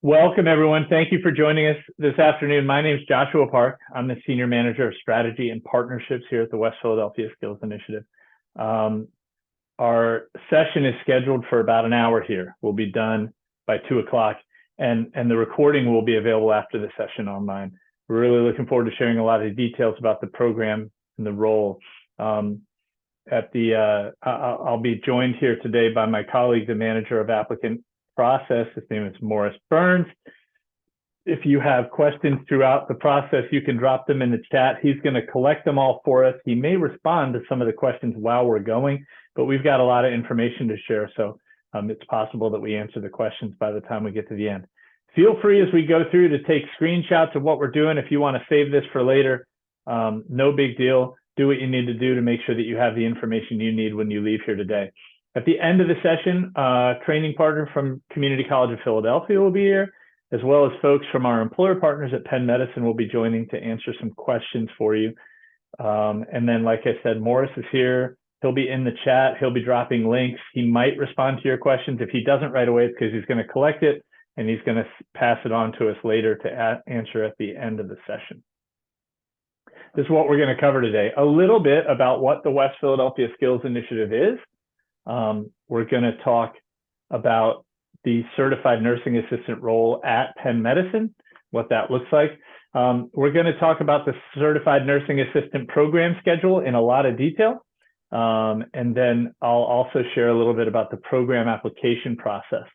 Welcome, everyone. Thank you for joining us this afternoon. My name is Joshua Park. I'm the Senior Manager of Strategy and Partnerships here at the West Philadelphia Skills Initiative. Our session is scheduled for about an hour here. We'll be done by 2 o'clock, and the recording will be available after the session online. We're really looking forward to sharing a lot of details about the program and the role. I'll be joined here today by my colleague, the Manager of Applicant Process. His name is Morris Burns. If you have questions throughout the process, you can drop them in the chat. He's going to collect them all for us. He may respond to some of the questions while we're going, but we've got a lot of information to share, so it's possible that we answer the questions by the time we get to the end. Feel free as we go through to take screenshots of what we're doing. If you want to save this for later, no big deal. Do what you need to do to make sure that you have the information you need when you leave here today. At the end of the session, a training partner from Community College of Philadelphia will be here, as well as folks from our employer partners at Penn Medicine will be joining to answer some questions for you. And then, like I said, Morris is here. He'll be in the chat. He'll be dropping links. He might respond to your questions. If he doesn't right away, it's because he's going to collect it, and he's going to pass it on to us later to answer at the end of the session. This is what we're going to cover today. A little bit about what the West Philadelphia Skills Initiative is. We're going to talk about the certified nursing assistant role at Penn Medicine, what that looks like. We're going to talk about the certified nursing assistant program schedule in a lot of detail. And then I'll also share a little bit about the program application process.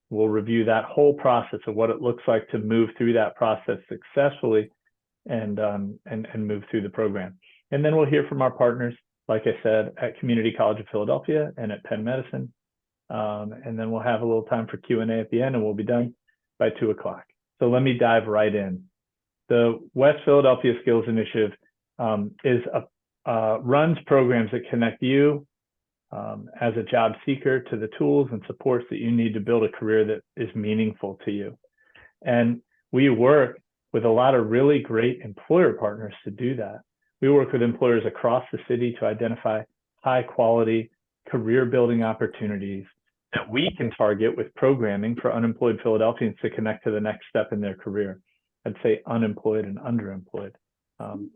We'll review that whole process of what it looks like to move through that process successfully and move through the program. And then we'll hear from our partners, like I said, at Community College of Philadelphia and at Penn Medicine. And then we'll have a little time for Q&A at the end, and we'll be done by 2 o'clock. So let me dive right in. The West Philadelphia Skills Initiative runs programs that connect you as a job seeker to the tools and supports that you need to build a career that is meaningful to you. And we work with a lot of really great employer partners to do that. We work with employers across the city to identify high quality career building opportunities that we can target with programming for unemployed Philadelphians to connect to the next step in their career. I'd say unemployed and underemployed.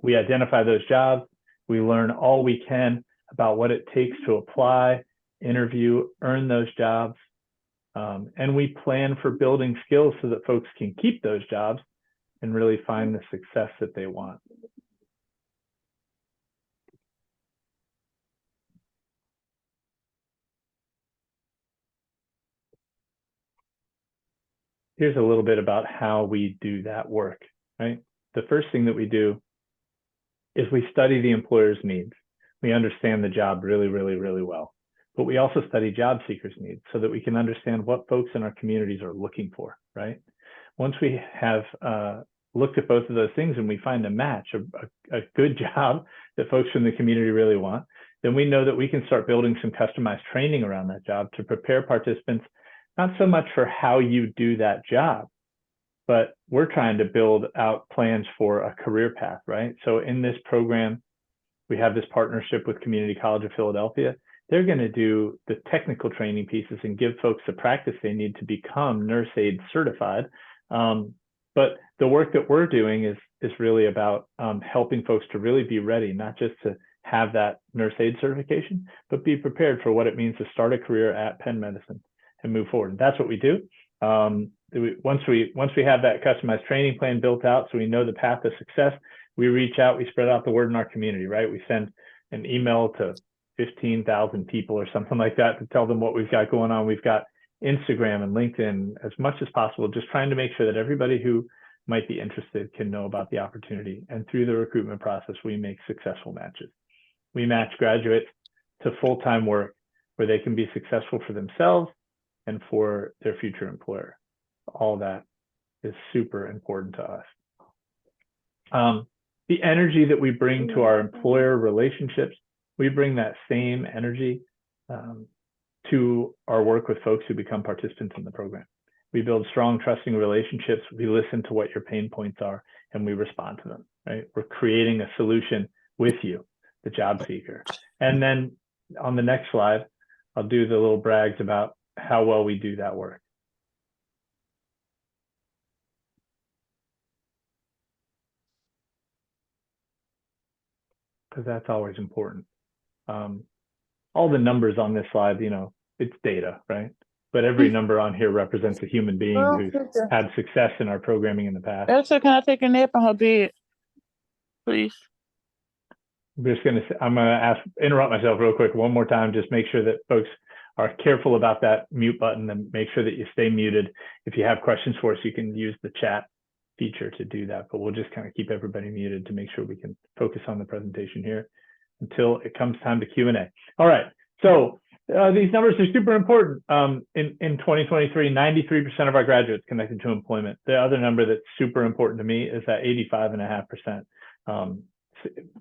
We identify those jobs. We learn all we can about what it takes to apply, interview, earn those jobs. And we plan for building skills so that folks can keep those jobs and really find the success that they want. Here's a little bit about how we do that work, right? The first thing that we do is we study the employer's needs. We understand the job really, really, really well. But we also study job seekers' needs so that we can understand what folks in our communities are looking for, right? Once we have looked at both of those things and we find a match, a good job that folks from the community really want, then we know that we can start building some customized training around that job to prepare participants, not so much for how you do that job, but we're trying to build out plans for a career path, right? So in this program, we have this partnership with Community College of Philadelphia. They're going to do the technical training pieces and give folks the practice they need to become nurse aid certified. But the work that we're doing is really about helping folks to really be ready, not just to have that nurse aid certification, but be prepared for what it means to start a career at Penn Medicine and move forward. And that's what we do. Once we have that customized training plan built out, so we know the path to success, we reach out, we spread out the word in our community, right? We send an email to 15,000 people or something like that to tell them what we've got going on. We've got Instagram and LinkedIn as much as possible, just trying to make sure that everybody who might be interested can know about the opportunity. And through the recruitment process, we make successful matches. We match graduates to full-time work where they can be successful for themselves and for their future employer. All that is super important to us. The energy that we bring to our employer relationships, we bring that same energy to our work with folks who become participants in the program. We build strong, trusting relationships. We listen to what your pain points are, and we respond to them, right? We're creating a solution with you, the job seeker. And then on the next slide, I'll do the little brags about how well we do that work. because that's always important. All the numbers on this slide, it's data, right? But every number on here represents a human being who's had success in our programming in the past. Elsa, can I take a nap on her bed, please? I'm gonna interrupt myself real quick one more time. Just make sure that folks are careful about that mute button and make sure that you stay muted. If you have questions for us, you can use the chat feature to do that, but we'll just kind of keep everybody muted to make sure we can focus on the presentation here until it comes time to Q&A. All right, so these numbers are super important. In 2023, 93% of our graduates connected to employment. The other number that's super important to me is that 85.5%.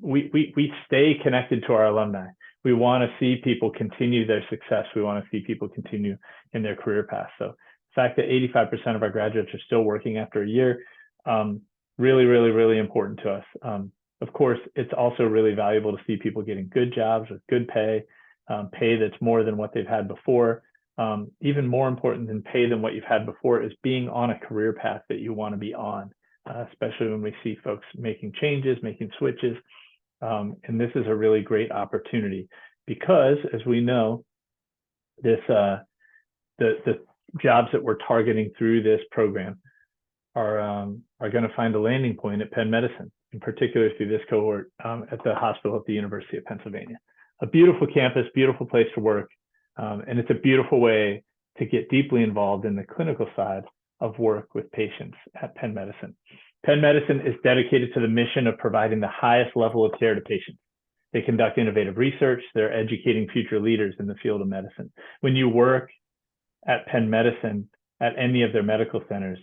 We stay connected to our alumni. We want to see people continue their success. We want to see people continue in their career path. So the fact that 85% of our graduates are still working after a year, really, really, really important to us. Of course, it's also really valuable to see people getting good jobs with good pay, pay that's more than what they've had before. Even more important than pay than what you've had before is being on a career path that you want to be on, especially when we see folks making changes, making switches. And this is a really great opportunity because, as we know, the jobs that we're targeting through this program are going to find a landing point at Penn Medicine, in particular through this cohort at the hospital at the University of Pennsylvania. A beautiful campus, beautiful place to work, and it's a beautiful way to get deeply involved in the clinical side of work with patients at Penn Medicine. Penn Medicine is dedicated to the mission of providing the highest level of care to patients. They conduct innovative research. They're educating future leaders in the field of medicine. When you work at Penn Medicine, at any of their medical centers,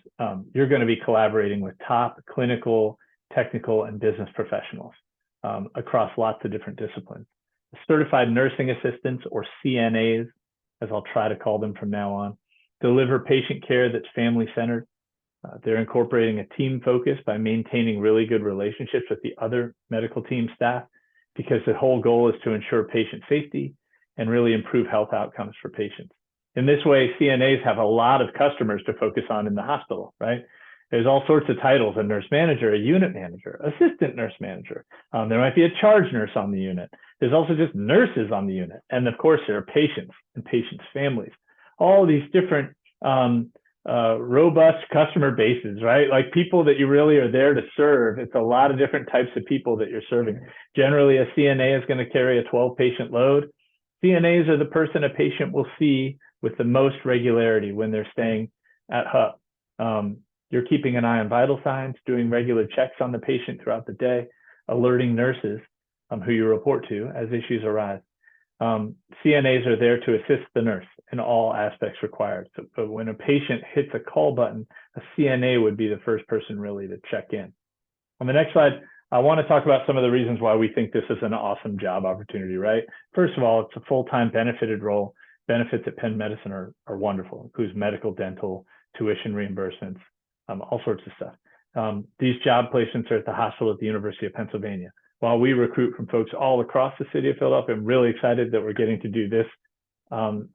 you're going to be collaborating with top clinical, technical, and business professionals across lots of different disciplines. Certified nursing assistants, or CNAs, as I'll try to call them from now on, deliver patient care that's family-centered. They're incorporating a team focus by maintaining really good relationships with the other medical team staff, because the whole goal is to ensure patient safety and really improve health outcomes for patients. In this way, CNAs have a lot of customers to focus on in the hospital, right? There's all sorts of titles: a nurse manager, a unit manager, assistant nurse manager. There might be a charge nurse on the unit. There's also just nurses on the unit. And of course, there are patients and patients' families. All these different robust customer bases, right? Like people that you really are there to serve. It's a lot of different types of people that you're serving. Generally, a CNA is going to carry a 12-patient load. CNAs are the person a patient will see with the most regularity when they're staying at HUP. You're keeping an eye on vital signs, doing regular checks on the patient throughout the day, alerting nurses who you report to as issues arise. CNAs are there to assist the nurse in all aspects required. So, but when a patient hits a call button, a CNA would be the first person really to check in. On the next slide, I want to talk about some of the reasons why we think this is an awesome job opportunity, right? First of all, it's a full-time benefited role. Benefits at Penn Medicine are wonderful. Includes medical, dental, tuition reimbursements, all sorts of stuff. These job placements are at the hospital at the University of Pennsylvania. While we recruit from folks all across the city of Philadelphia, I'm really excited that we're getting to do this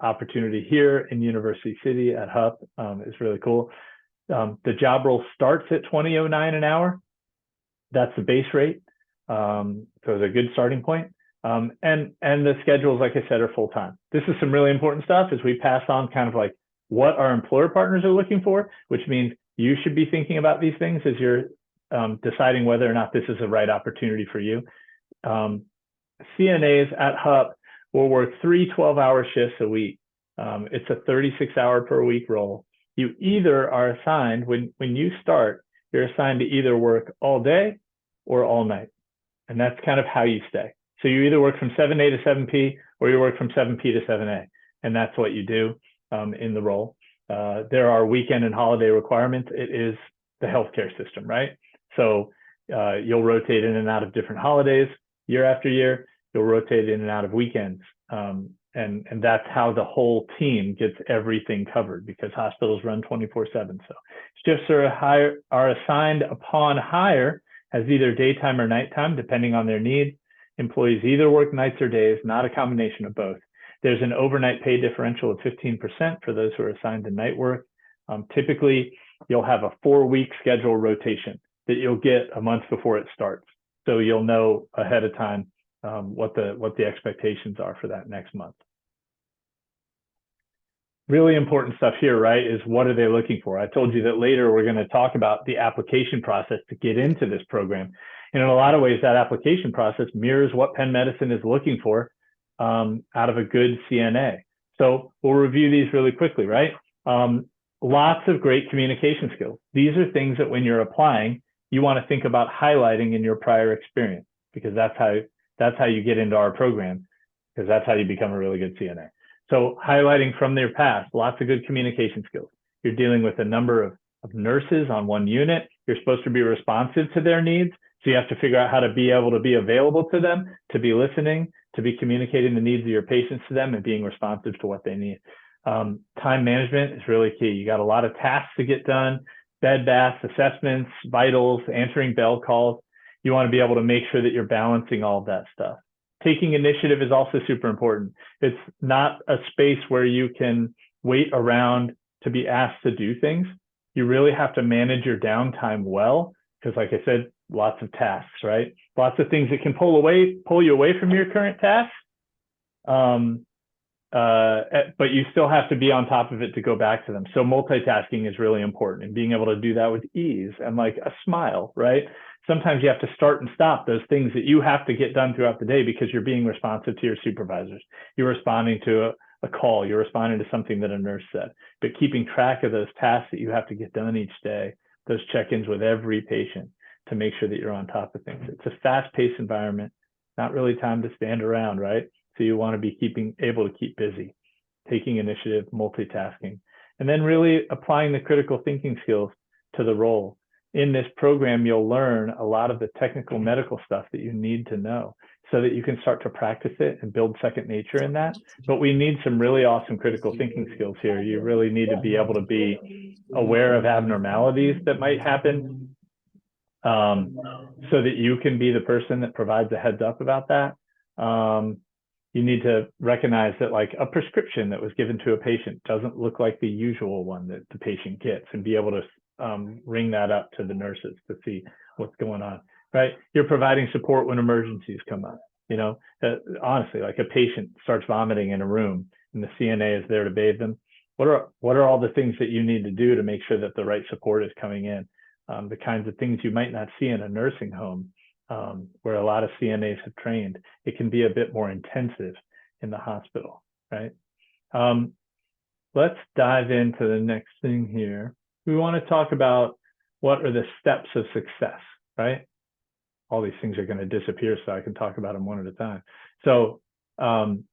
opportunity here in University City at HUP. It's really cool. The job role starts at $20.09 an hour. That's the base rate. So it's a good starting point. And the schedules, like I said, are full-time. This is some really important stuff as we pass on kind of like what our employer partners are looking for, which means you should be thinking about these things as you're deciding whether or not this is the right opportunity for you. CNAs at HUP will work 3 12-hour shifts a week. It's a 36-hour per week role. You either are assigned, when you start, you're assigned to either work all day or all night. And that's kind of how you stay. So you either work from 7A to 7P, or you work from 7P to 7A. And that's what you do in the role. There are weekend and holiday requirements. It is the healthcare system, right? So you'll rotate in and out of different holidays year after year. You'll rotate in and out of weekends. And that's how the whole team gets everything covered, because hospitals run 24/7. So shifts are assigned upon hire as either daytime or nighttime, depending on their needs. Employees either work nights or days, not a combination of both. There's an overnight pay differential of 15% for those who are assigned to night work. Typically, you'll have a 4-week schedule rotation that you'll get a month before it starts. So you'll know ahead of time what the expectations are for that next month. Really important stuff here, right, is what are they looking for? I told you that later we're going to talk about the application process to get into this program. And in a lot of ways, that application process mirrors what Penn Medicine is looking for out of a good CNA. So we'll review these really quickly, right? Lots of great communication skills. These are things that when you're applying, you want to think about highlighting in your prior experience, because that's how you get into our program, because that's how you become a really good CNA. So highlighting from their past, lots of good communication skills. You're dealing with a number of nurses on one unit. You're supposed to be responsive to their needs. So you have to figure out how to be able to be available to them, to be listening, to be communicating the needs of your patients to them and being responsive to what they need. Time management is really key. You got a lot of tasks to get done, bed baths, assessments, vitals, answering bell calls. You want to be able to make sure that you're balancing all of that stuff. Taking initiative is also super important. It's not a space where you can wait around to be asked to do things. You really have to manage your downtime well, because like I said, lots of tasks, right? Lots of things that can pull you away from your current tasks. But you still have to be on top of it to go back to them. So multitasking is really important, and being able to do that with ease and like a smile, right? Sometimes you have to start and stop those things that you have to get done throughout the day because you're being responsive to your supervisors. You're responding to a call, you're responding to something that a nurse said, but keeping track of those tasks that you have to get done each day, those check-ins with every patient to make sure that you're on top of things. It's a fast-paced environment, not really time to stand around, right? So you want to be able to keep busy, taking initiative, multitasking, and then really applying the critical thinking skills to the role. In this program, you'll learn a lot of the technical medical stuff that you need to know so that you can start to practice it and build second nature in that. But we need some really awesome critical thinking skills here. You really need to be able to be aware of abnormalities that might happen so that you can be the person that provides a heads up about that. You need to recognize that like a prescription that was given to a patient doesn't look like the usual one that the patient gets, and be able to ring that up to the nurses to see what's going on, right? You're providing support when emergencies come up. You know, honestly, like a patient starts vomiting in a room and the CNA is there to bathe them. What are all the things that you need to do to make sure that the right support is coming in? The kinds of things you might not see in a nursing home, where a lot of CNAs have trained. It can be a bit more intensive in the hospital, right? Let's dive into the next thing here. We want to talk about what are the steps of success, right? All these things are going to disappear, so I can talk about them one at a time. So I'm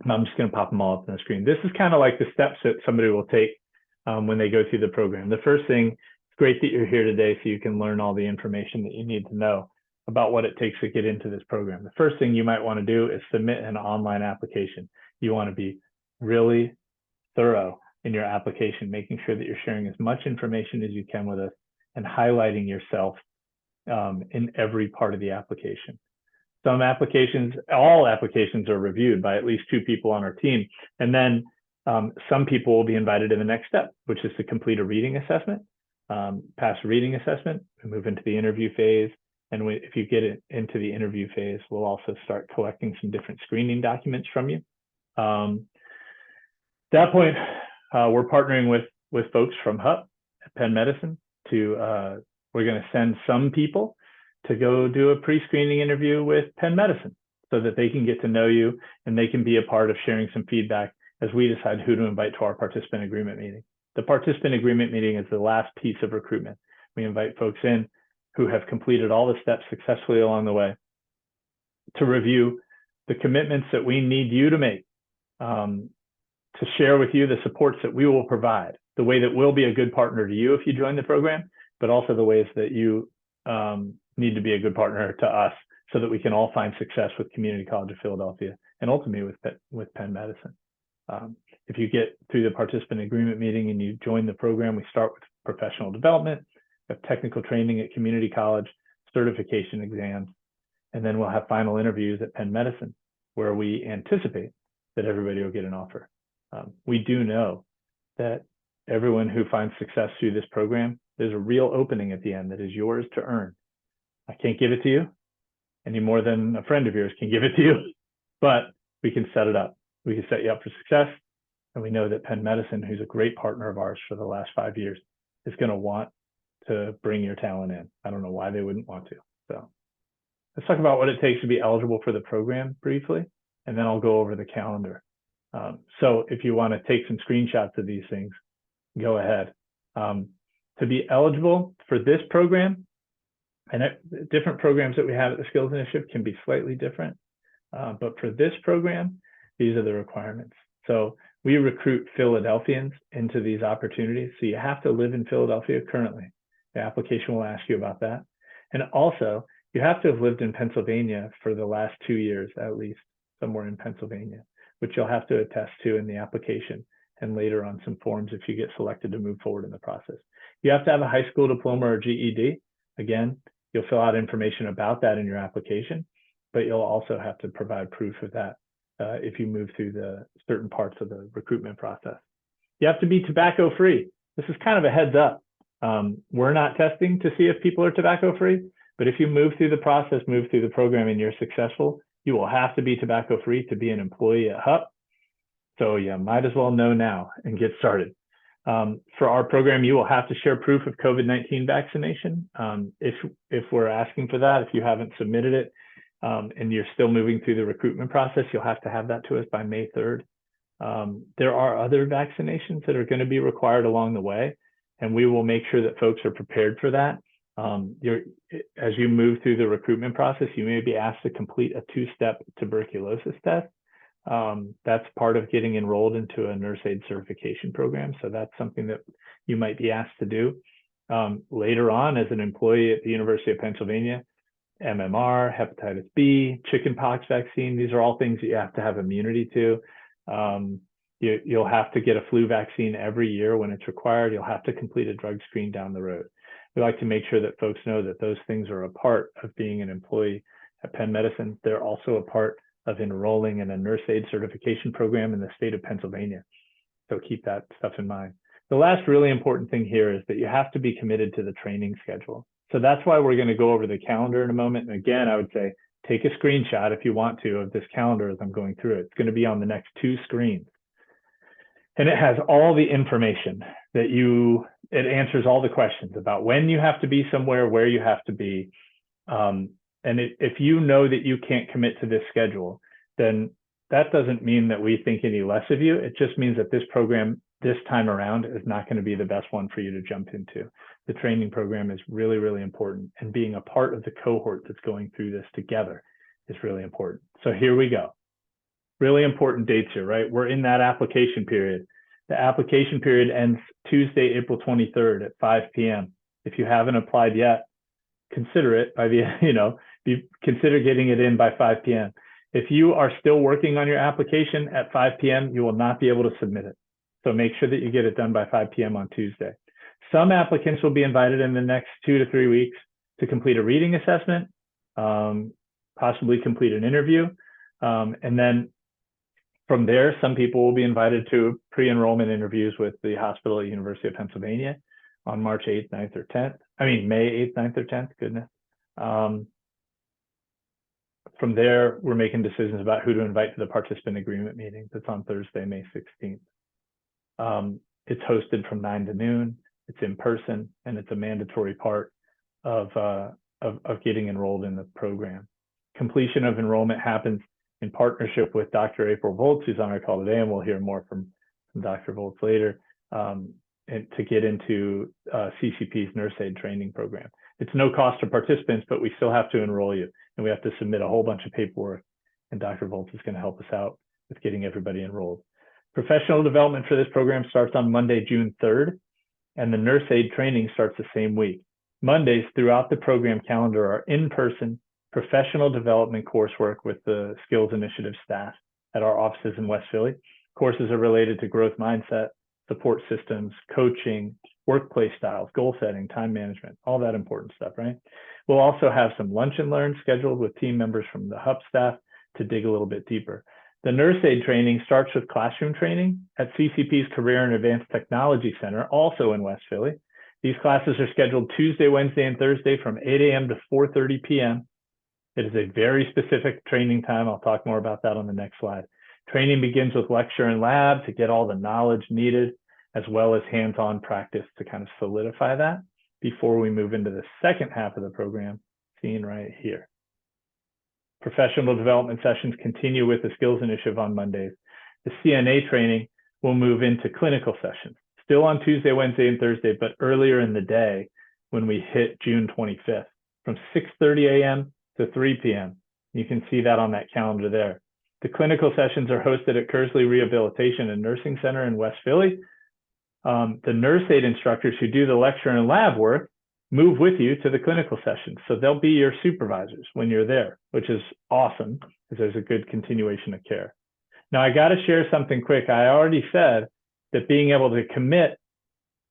just going to pop them all up on the screen. This is kind of like the steps that somebody will take when they go through the program. The first thing, it's great that you're here today so you can learn all the information that you need to know about what it takes to get into this program. The first thing you might want to do is submit an online application. You want to be really thorough in your application, making sure that you're sharing as much information as you can with us and highlighting yourself in every part of the application. Some applications, all applications are reviewed by at least 2 people on our team. And then some people will be invited to the next step, which is to complete a reading assessment. Pass a reading assessment, we move into the interview phase. And if you get it into the interview phase, we'll also start collecting some different screening documents from you. At that point, we're partnering with folks from HUP at Penn Medicine we're going to send some people to go do a pre-screening interview with Penn Medicine so that they can get to know you and they can be a part of sharing some feedback as we decide who to invite to our participant agreement meeting. The participant agreement meeting is the last piece of recruitment. We invite folks in who have completed all the steps successfully along the way to review the commitments that we need you to make, to share with you the supports that we will provide, the way that we'll be a good partner to you if you join the program, but also the ways that you need to be a good partner to us so that we can all find success with Community College of Philadelphia and ultimately with Penn Medicine. If you get through the participant agreement meeting and you join the program, we start with professional development, we have technical training at community college, certification exams, and then we'll have final interviews at Penn Medicine where we anticipate that everybody will get an offer. We do know that everyone who finds success through this program, there's a real opening at the end that is yours to earn. I can't give it to you, any more than a friend of yours can give it to you, but we can set it up. We can set you up for success. And we know that Penn Medicine, who's a great partner of ours for the last 5 years, is going to want to bring your talent in. I don't know why they wouldn't want to. So let's talk about what it takes to be eligible for the program briefly, and then I'll go over the calendar. So if you want to take some screenshots of these things, go ahead. To be eligible for this program, and different programs that we have at the Skills Initiative can be slightly different, but for this program, these are the requirements. So we recruit Philadelphians into these opportunities. So you have to live in Philadelphia currently. The application will ask you about that. And also, you have to have lived in Pennsylvania for the last 2 years, at least, somewhere in Pennsylvania, which you'll have to attest to in the application and later on some forms if you get selected to move forward in the process. You have to have a high school diploma or GED. Again, you'll fill out information about that in your application, but you'll also have to provide proof of that if you move through the certain parts of the recruitment process. You have to be tobacco free. This is kind of a heads up. We're not testing to see if people are tobacco free, but if you move through the process, move through the program and you're successful, you will have to be tobacco free to be an employee at HUP. So you might as well know now and get started. For our program, you will have to share proof of COVID-19 vaccination. If we're asking for that, if you haven't submitted it, and you're still moving through the recruitment process, you'll have to have that to us by May 3rd. There are other vaccinations that are going to be required along the way, and we will make sure that folks are prepared for that. As you move through the recruitment process, you may be asked to complete a 2-step tuberculosis test. That's part of getting enrolled into a nurse aid certification program. So that's something that you might be asked to do. Later on, as an employee at the University of Pennsylvania, MMR, hepatitis B, chickenpox vaccine, these are all things that you have to have immunity to. You'll have to get a flu vaccine every year when it's required. You'll have to complete a drug screen down the road. We like to make sure that folks know that those things are a part of being an employee at Penn Medicine. They're also a part of enrolling in a nurse aid certification program in the state of Pennsylvania. So keep that stuff in mind. The last really important thing here is that you have to be committed to the training schedule. So that's why we're going to go over the calendar in a moment. And again, I would say take a screenshot if you want to of this calendar as I'm going through it. It's going to be on the next 2 screens. And it has all the information that it answers all the questions about when you have to be somewhere, where you have to be. If you know that you can't commit to this schedule, then that doesn't mean that we think any less of you. It just means that this program this time around is not going to be the best one for you to jump into. The training program is really, really important, and being a part of the cohort that's going through this together is really important. So here we go. Really important dates here, right? We're in that application period. The application period ends Tuesday, April 23rd at 5 p.m. If you haven't applied yet, consider it by consider getting it in by 5 p.m. If you are still working on your application at 5 p.m., you will not be able to submit it. So make sure that you get it done by 5 p.m. on Tuesday. Some applicants will be invited in the next 2 to 3 weeks to complete a reading assessment, possibly complete an interview. And then from there, some people will be invited to pre-enrollment interviews with the hospital at University of Pennsylvania on March 8th, 9th, or 10th. May 8th, 9th, or 10th, goodness. From there, we're making decisions about who to invite to the participant agreement meeting. That's on Thursday, May 16th. It's hosted from 9 to noon. It's in person, and it's a mandatory part of getting enrolled in the program. Completion of enrollment happens in partnership with Dr. April Volz, who's on our call today, and we'll hear more from Dr. Volz later, and to get into CCP's nurse aid training program. It's no cost to participants, but we still have to enroll you, and we have to submit a whole bunch of paperwork, and Dr. Volz is going to help us out with getting everybody enrolled. Professional development for this program starts on Monday, June 3rd, and the nurse aid training starts the same week. Mondays throughout the program calendar are in-person professional development coursework with the Skills Initiative staff at our offices in West Philly. Courses are related to growth mindset, support systems, coaching, workplace styles, goal setting, time management, all that important stuff, right? We'll also have some lunch and learn scheduled with team members from the HUP staff to dig a little bit deeper. The nurse aid training starts with classroom training at CCP's Career and Advanced Technology Center, also in West Philly. These classes are scheduled Tuesday, Wednesday, and Thursday from 8 a.m. to 4:30 p.m. It is a very specific training time. I'll talk more about that on the next slide. Training begins with lecture and lab to get all the knowledge needed, as well as hands-on practice to kind of solidify that before we move into the second half of the program, seen right here. Professional development sessions continue with the skills initiative on Mondays. The CNA training will move into clinical sessions, still on Tuesday, Wednesday, and Thursday, but earlier in the day when we hit June 25th, from 6:30 a.m. to 3 p.m. You can see that on that calendar there. The clinical sessions are hosted at Kersley Rehabilitation and Nursing Center in West Philly. The nurse aid instructors who do the lecture and lab work move with you to the clinical sessions. So they'll be your supervisors when you're there, which is awesome because there's a good continuation of care. Now, I got to share something quick. I already said that being able to commit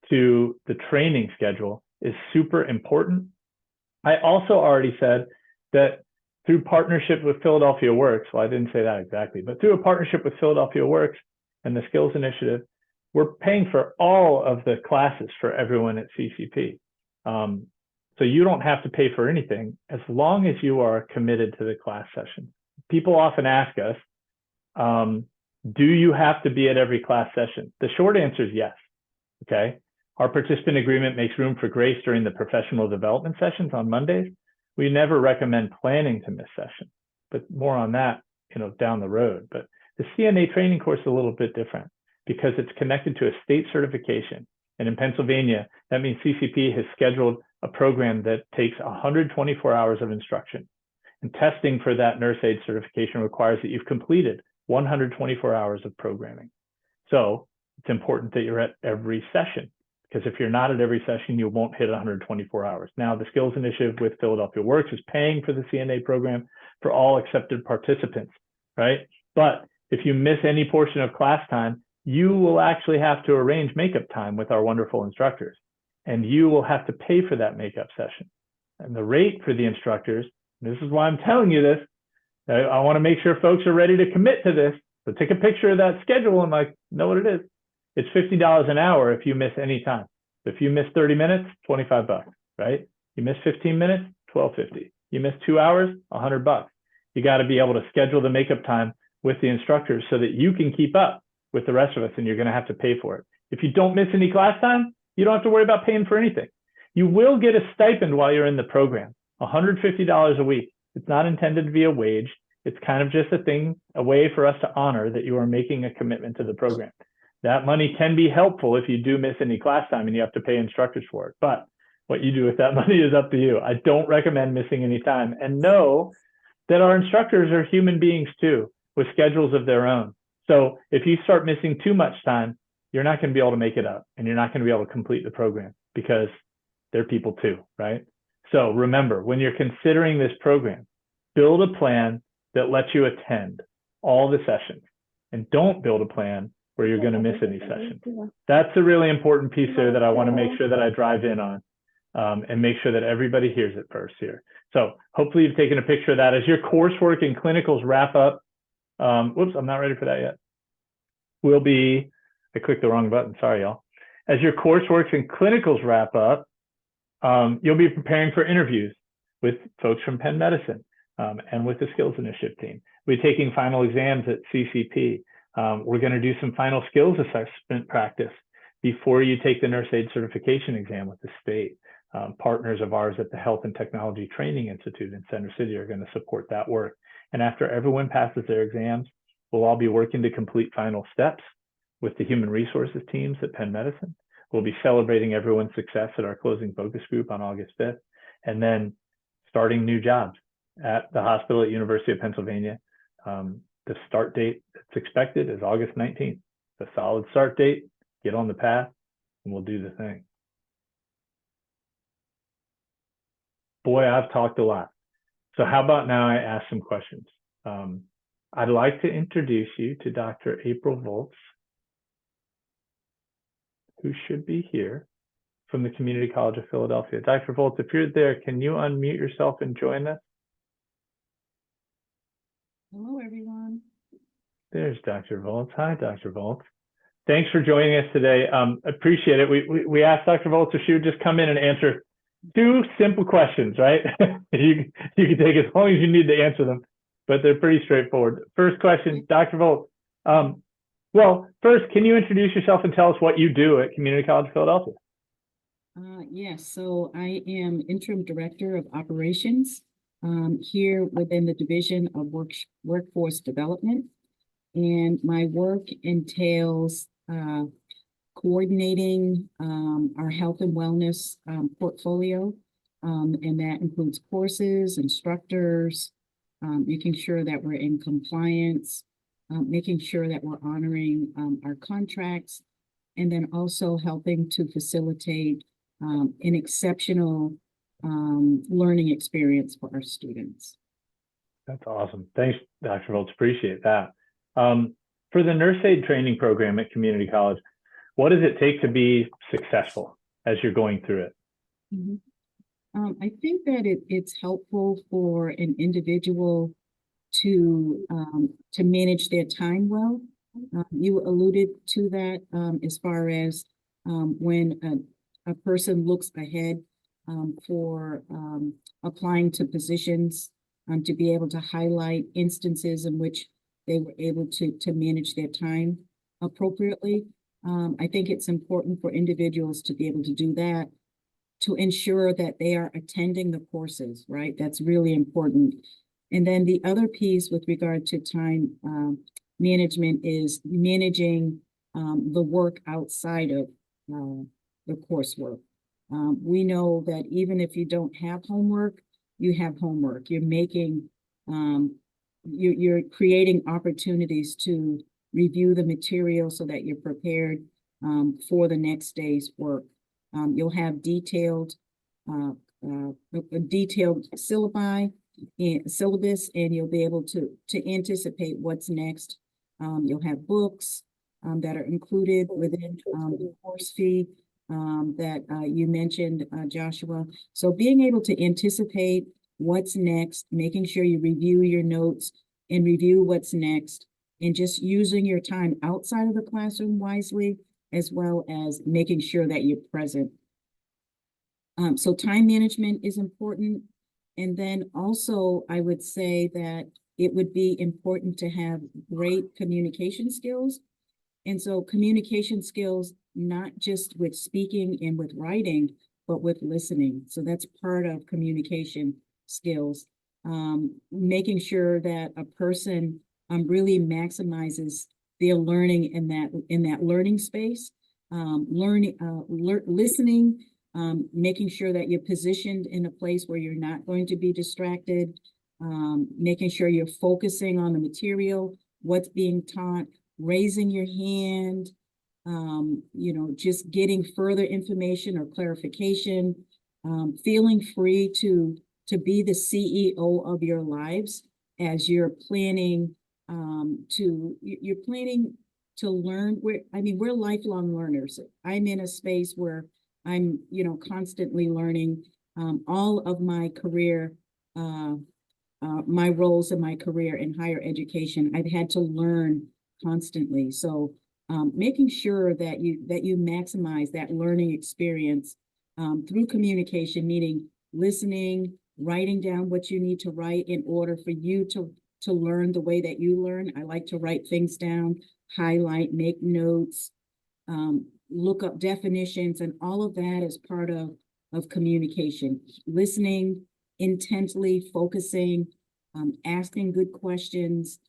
to the training schedule is super important. I also already said that through partnership with Philadelphia Works, well, I didn't say that exactly, but through a partnership with Philadelphia Works and the Skills Initiative, we're paying for all of the classes for everyone at CCP. So you don't have to pay for anything as long as you are committed to the class session. People often ask us, do you have to be at every class session? The short answer is yes, okay? Our participant agreement makes room for grace during the professional development sessions on Mondays. We never recommend planning to miss sessions, but more on that, down the road. But the CNA training course is a little bit different because it's connected to a state certification. And in Pennsylvania, that means CCP has scheduled a program that takes 124 hours of instruction. And testing for that nurse aid certification requires that you've completed 124 hours of programming. So it's important that you're at every session, because if you're not at every session, you won't hit 124 hours. Now, the Skills Initiative with Philadelphia Works is paying for the CNA program for all accepted participants, right? But if you miss any portion of class time, you will actually have to arrange makeup time with our wonderful instructors, and you will have to pay for that makeup session. And the rate for the instructors, this is why I'm telling you this, I want to make sure folks are ready to commit to this. So take a picture of that schedule and know what it is. It's $50 an hour if you miss any time. If you miss 30 minutes, 25 bucks, right? You miss 15 minutes, $12.50. You miss 2 hours, $100. You got to be able to schedule the makeup time with the instructors so that you can keep up with the rest of us, and you're going to have to pay for it. If you don't miss any class time, you don't have to worry about paying for anything. You will get a stipend while you're in the program, $150 a week. It's not intended to be a wage. It's kind of just a way for us to honor that you are making a commitment to the program. That money can be helpful if you do miss any class time and you have to pay instructors for it. But what you do with that money is up to you. I don't recommend missing any time. And know that our instructors are human beings too, with schedules of their own. So if you start missing too much time, you're not going to be able to make it up, and you're not going to be able to complete the program because they're people too, right? So remember, when you're considering this program, build a plan that lets you attend all the sessions, and don't build a plan where you're going to miss any sessions. That's a really important piece there that I want to make sure that I drive in on, and make sure that everybody hears it first here. So hopefully you've taken a picture of that. As your coursework and clinicals wrap up, whoops, I'm not ready for that yet. I clicked the wrong button, sorry y'all. As your coursework and clinicals wrap up, you'll be preparing for interviews with folks from Penn Medicine and with the Skills Initiative team. We're taking final exams at CCP. We're going to do some final skills assessment practice before you take the nurse aid certification exam with the state. Partners of ours at the Health and Technology Training Institute in Center City are going to support that work. And after everyone passes their exams, we'll all be working to complete final steps with the human resources teams at Penn Medicine. We'll be celebrating everyone's success at our closing focus group on August 5th, and then starting new jobs at the hospital at University of Pennsylvania. The start date that's expected is August 19th. It's a solid start date. Get on the path, and we'll do the thing. Boy, I've talked a lot. So how about now I ask some questions? I'd like to introduce you to Dr. April Volz, who should be here, from the Community College of Philadelphia. Dr. Volz, if you're there, can you unmute yourself and join us? Hello, everyone. There's Dr. Volz. Hi, Dr. Volz. Thanks for joining us today. Appreciate it. We asked Dr. Volz if she would just come in and answer two simple questions, right? you can take as long as you need to answer them, but they're pretty straightforward. First question, Dr. Volt. Well, first, can you introduce yourself and tell us what you do at Community College Philadelphia? Yes, so I am interim director of operations here within the Division of Workforce Development. And my work entails coordinating our health and wellness portfolio. And that includes courses, instructors, making sure that we're in compliance, making sure that we're honoring our contracts, and then also helping to facilitate an exceptional learning experience for our students. That's awesome. Thanks, Dr. Volz. Appreciate that. For the nurse aid training program at Community College, what does it take to be successful as you're going through it? I think that it's helpful for an individual to manage their time well. You alluded to that as far as when a person looks ahead for applying to positions, to be able to highlight instances in which they were able to manage their time appropriately. I think it's important for individuals to be able to do that, to ensure that they are attending the courses, right? That's really important. And then the other piece with regard to time management is managing the work outside of the coursework. We know that even if you don't have homework, you have homework. You're making, you're creating opportunities to review the material so that you're prepared for the next day's work. You'll have detailed syllabi and syllabus, and you'll be able to anticipate what's next. You'll have books that are included within the course fee that you mentioned, Joshua. So being able to anticipate what's next, making sure you review your notes and review what's next, and just using your time outside of the classroom wisely, as well as making sure that you're present. So time management is important. And then also, I would say that it would be important to have great communication skills. And so communication skills, not just with speaking and with writing, but with listening. So that's part of communication skills. Making sure that a person really maximizes their learning in that learning space, listening, making sure that you're positioned in a place where you're not going to be distracted, making sure you're focusing on the material, what's being taught, raising your hand, just getting further information or clarification, feeling free to be the CEO of your lives as you're planning to learn. We're lifelong learners. I'm in a space where I'm, constantly learning. All of my career, my roles in my career in higher education, I've had to learn constantly. So making sure that you maximize that learning experience through communication, meaning listening, writing down what you need to write in order for you to learn the way that you learn. I like to write things down, highlight, make notes, look up definitions, and all of that is part of communication. Listening intently, focusing, asking good questions,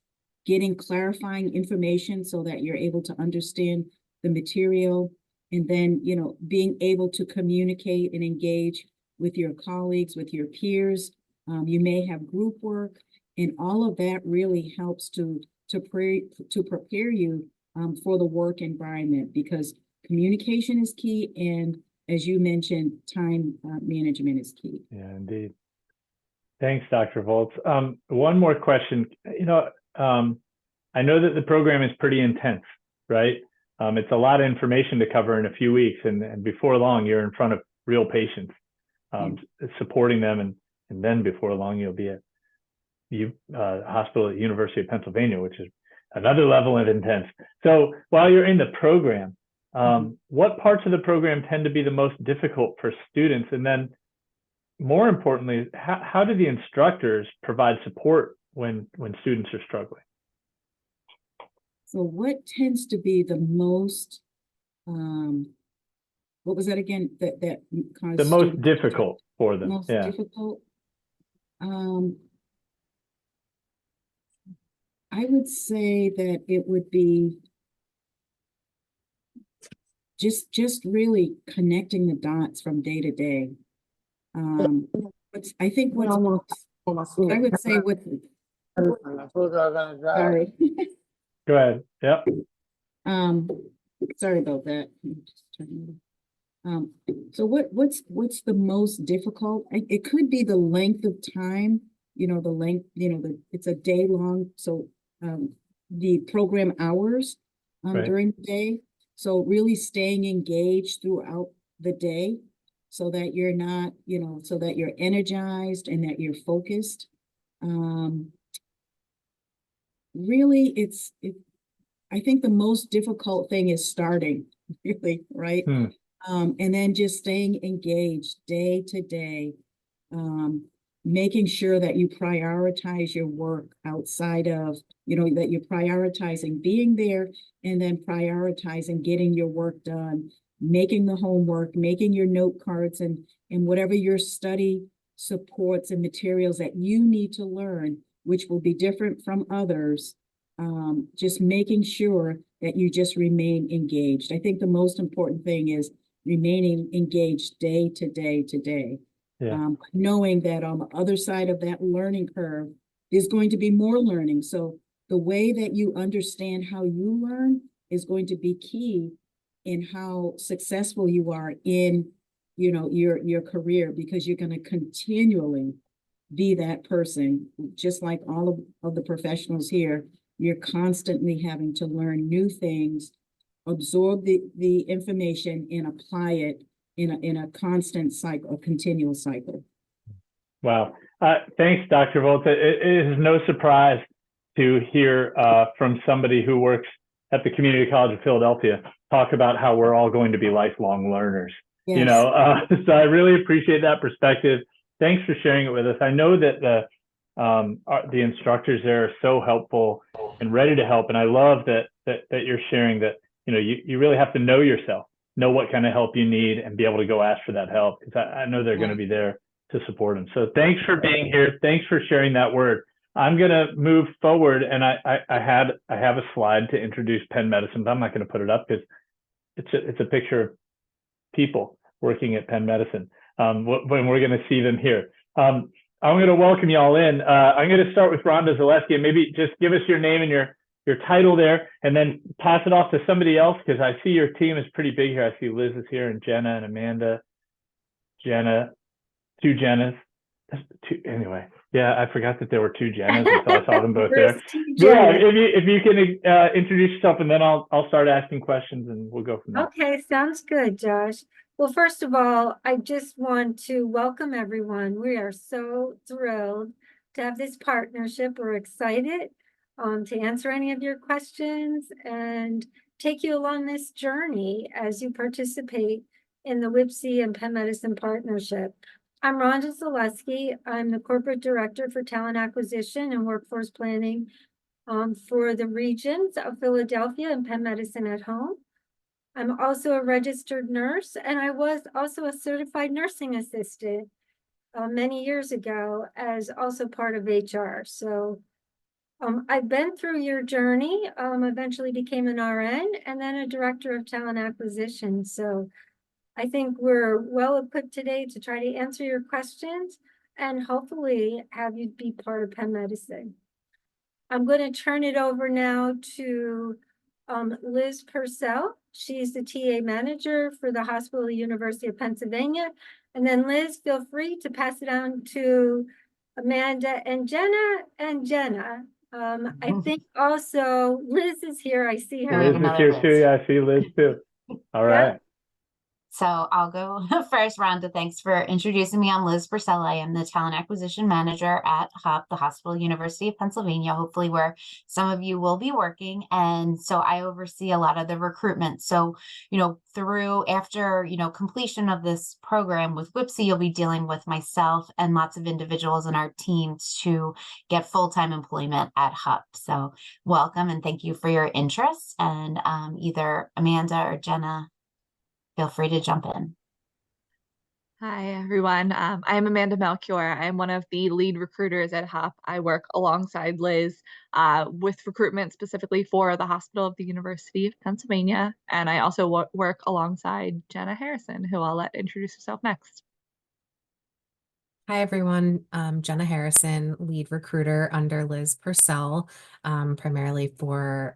getting clarifying information so that you're able to understand the material, and then, being able to communicate and engage with your colleagues, with your peers. You may have group work, and all of that really helps to prepare you for the work environment, because communication is key, and as you mentioned, time management is key. Yeah, indeed. Thanks, Dr. Volz. One more question. I know that the program is pretty intense, right? It's a lot of information to cover in a few weeks, and before long, you're in front of real patients, supporting them, and then before long, you'll be at hospital at University of Pennsylvania, which is another level of intense. So while you're in the program, what parts of the program tend to be the most difficult for students? And then more importantly, how do the instructors provide support when students are struggling? So what tends to be the most, what was that again? That caused The most students- difficult for them. Most Yeah. difficult? I would say that it would be just really connecting the dots from day to day. I think what's, I would say what, sorry. Go ahead. Yep. Sorry about that. So what's the most difficult? It could be the length of time, the length, it's a day long, so the program hours Right. during the day. So really staying engaged throughout the day so that you're not, so that you're energized and that you're focused. Really, I think the most difficult thing is starting, really, right? And then just staying engaged day to day, making sure that you prioritize your work outside of, that you're prioritizing being there and then prioritizing getting your work done, making the homework, making your note cards and whatever your study supports and materials that you need to learn, which will be different from others. Just making sure that you just remain engaged. I think the most important thing is remaining engaged day to day to day. Yeah. Knowing that on the other side of that learning curve is going to be more learning. So the way that you understand how you learn is going to be key in how successful you are in, your career, because you're going to continually be that person. Just like all of the professionals here, you're constantly having to learn new things, absorb the information and apply it in a constant cycle, a continual cycle. Wow. Thanks, Dr. Volta. It is no surprise to hear from somebody who works at the Community College of Philadelphia talk about how we're all going to be lifelong learners. Yes. So I really appreciate that perspective. Thanks for sharing it with us. I know that the instructors there are so helpful and ready to help, and I love that you're sharing that. You really have to know yourself, know what kind of help you need, and be able to go ask for that help, because I know they're going to be there to support them. So thanks for being here. Thanks for sharing that word. I'm going to move forward, and I have a slide to introduce Penn Medicine, but I'm not going to put it up because it's a picture of people working at Penn Medicine when we're going to see them here. I'm going to welcome you all in. I'm going to start with Rhonda Zaleski, and maybe just give us your name and your title there, and then pass it off to somebody else, because I see your team is pretty big here. I see Liz is here, and Jenna and Amanda. Two Jennas. Anyway, yeah, I forgot that there were two Jennas, and so I saw them both there. Yeah, if you can introduce yourself, and then I'll start asking questions, and we'll go from there. Okay, sounds good, Josh. Well, first of all, I just want to welcome everyone. We are so thrilled to have this partnership. We're excited to answer any of your questions and take you along this journey as you participate in the WIPC and Penn Medicine partnership. I'm Rhonda Zaleski. I'm the Corporate Director for Talent Acquisition and Workforce Planning for the regions of Philadelphia and Penn Medicine at Home. I'm also a registered nurse, and I was also a certified nursing assistant many years ago as also part of HR. So I've been through your journey, eventually became an RN and then a director of talent acquisition. So I think we're well equipped today to try to answer your questions and hopefully have you be part of Penn Medicine. I'm going to turn it over now to Liz Purcell. She's the TA manager for the Hospital of the University of Pennsylvania. And then Liz, feel free to pass it on to Amanda and Jenna. I think also Liz is here. I see her. Liz is here too. Yeah, I see Liz too. All right. So I'll go first. Rhonda, thanks for introducing me. I'm Liz Purcell. I am the Talent Acquisition Manager at HUP, the Hospital University of Pennsylvania, hopefully where some of you will be working. And so I oversee a lot of the recruitment. So, after, completion of this program with WIPSI, you'll be dealing with myself and lots of individuals in our team to get full-time employment at HUP. So welcome and thank you for your interest. And either Amanda or Jenna, feel free to jump in. Hi, everyone. I am Amanda Melchior. I am one of the lead recruiters at HUP. I work alongside Liz with recruitment specifically for the Hospital of the University of Pennsylvania. And I also work alongside Jenna Harrison, who I'll let introduce herself next. Hi, everyone. Jenna Harrison, lead recruiter under Liz Purcell, primarily for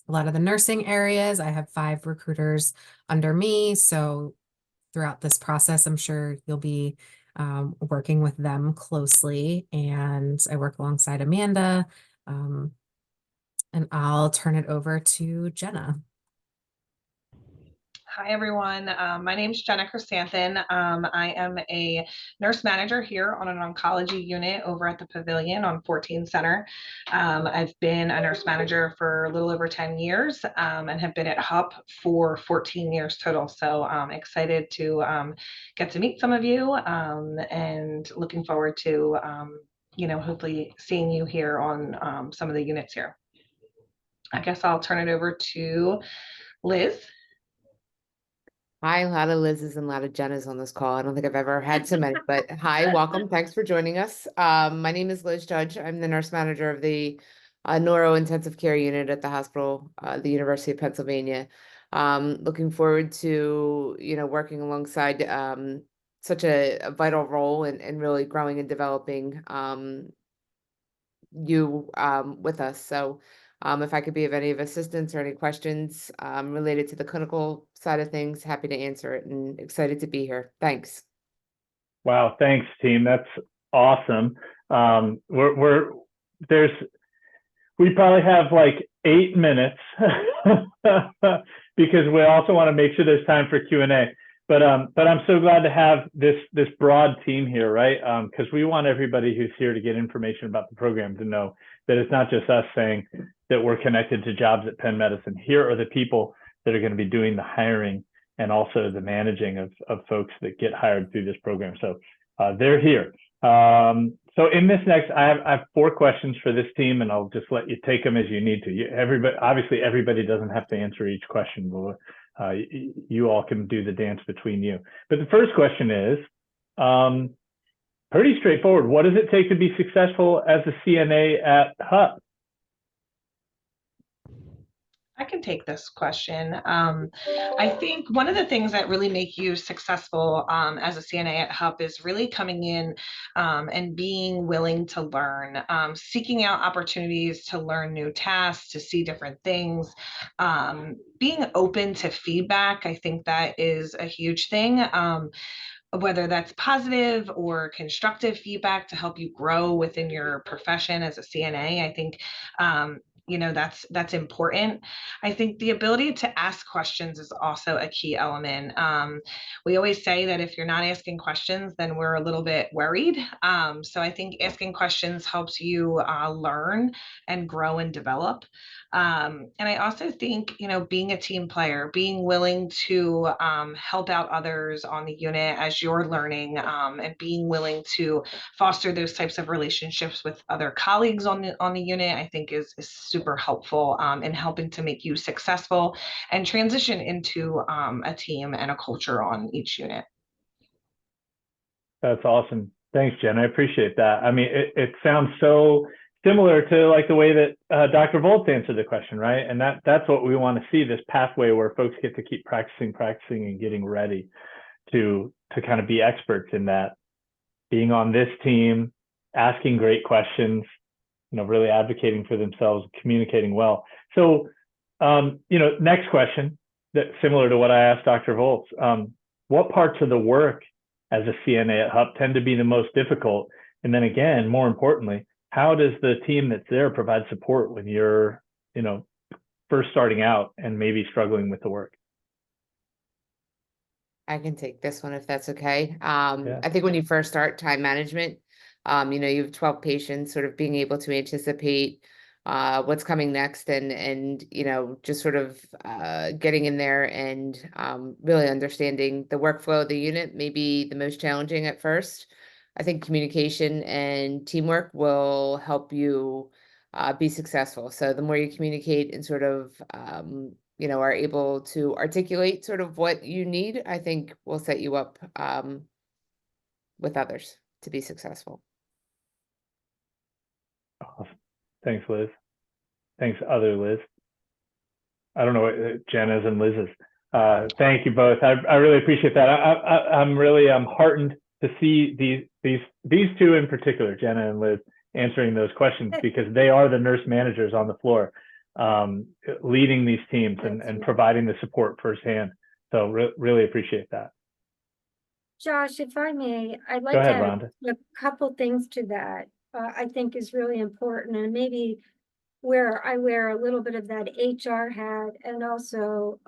a lot of the nursing areas. I have 5 recruiters under me. So throughout this process, I'm sure you'll be working with them closely. And I work alongside Amanda. And I'll turn it over to Jenna. Hi, everyone. My name is Jenna Chrysanthon. I am a nurse manager here on an oncology unit over at the Pavilion on 14 Center. I've been a nurse manager for a little over 10 years and have been at HUP for 14 years total. So I'm excited to get to meet some of you and looking forward to, hopefully seeing you here on some of the units here. I guess I'll turn it over to Liz. Hi, a lot of Liz's and a lot of Jenna's on this call. I don't think I've ever had so many, but hi, welcome. Thanks for joining us. My name is Liz Judge. I'm the nurse manager of the neurointensive care unit at the hospital, the University of Pennsylvania. Looking forward to, working alongside such a vital role and really growing and developing you with us. So if I could be of any assistance or any questions related to the clinical side of things, happy to answer it and excited to be here. Thanks. Wow, thanks, team. That's awesome. We probably have like 8 minutes because we also want to make sure there's time for Q&A. But I'm so glad to have this broad team here, right? Because we want everybody who's here to get information about the program to know that it's not just us saying that we're connected to jobs at Penn Medicine. Here are the people that are going to be doing the hiring and also the managing of folks that get hired through this program. So they're here. So in this next, I have 4 questions for this team, and I'll just let you take them as you need to. Everybody doesn't have to answer each question. You all can do the dance between you. But the first question is pretty straightforward. What does it take to be successful as a CNA at HUP? I can take this question. I think one of the things that really make you successful as a CNA at HUP is really coming in and being willing to learn, seeking out opportunities to learn new tasks, to see different things, being open to feedback. I think that is a huge thing. Whether that's positive or constructive feedback to help you grow within your profession as a CNA, I think that's important. I think the ability to ask questions is also a key element. We always say that if you're not asking questions, then we're a little bit worried. So I think asking questions helps you learn and grow and develop. And I also think, being a team player, being willing to help out others on the unit as you're learning, and being willing to foster those types of relationships with other colleagues on the unit, I think is super helpful in helping to make you successful and transition into a team and a culture on each unit. That's awesome. Thanks, Jen. I appreciate that. I mean, it sounds so similar to like the way that Dr. Volz answered the question, right? And that's what we want to see, this pathway where folks get to keep practicing and getting ready to kind of be experts in that, being on this team, asking great questions, really advocating for themselves, communicating well. So, next question, that's similar to what I asked Dr. Volz. What parts of the work as a CNA at HUP tend to be the most difficult? And then again, more importantly, how does the team that's there provide support when you're, first starting out and maybe struggling with the work? I can take this one if that's okay. Yeah. I think when you first start time management, you have 12 patients, sort of being able to anticipate what's coming next and just sort of getting in there and really understanding the workflow of the unit may be the most challenging at first. I think communication and teamwork will help you be successful. So the more you communicate and sort of are able to articulate sort of what you need, I think will set you up with others to be successful. Awesome. Thanks, Liz. Thanks, other Liz. I don't know what Jenna's and Liz's. Thank you both. I really appreciate that. I'm really heartened to see these two in particular, Jenna and Liz, answering those questions because they are the nurse managers on the floor, leading these teams and providing the support firsthand. So really appreciate that. Josh, if I may, I'd like Go ahead, to add Rhonda. a couple things to that. I think is really important, and maybe where I wear a little bit of that HR hat and also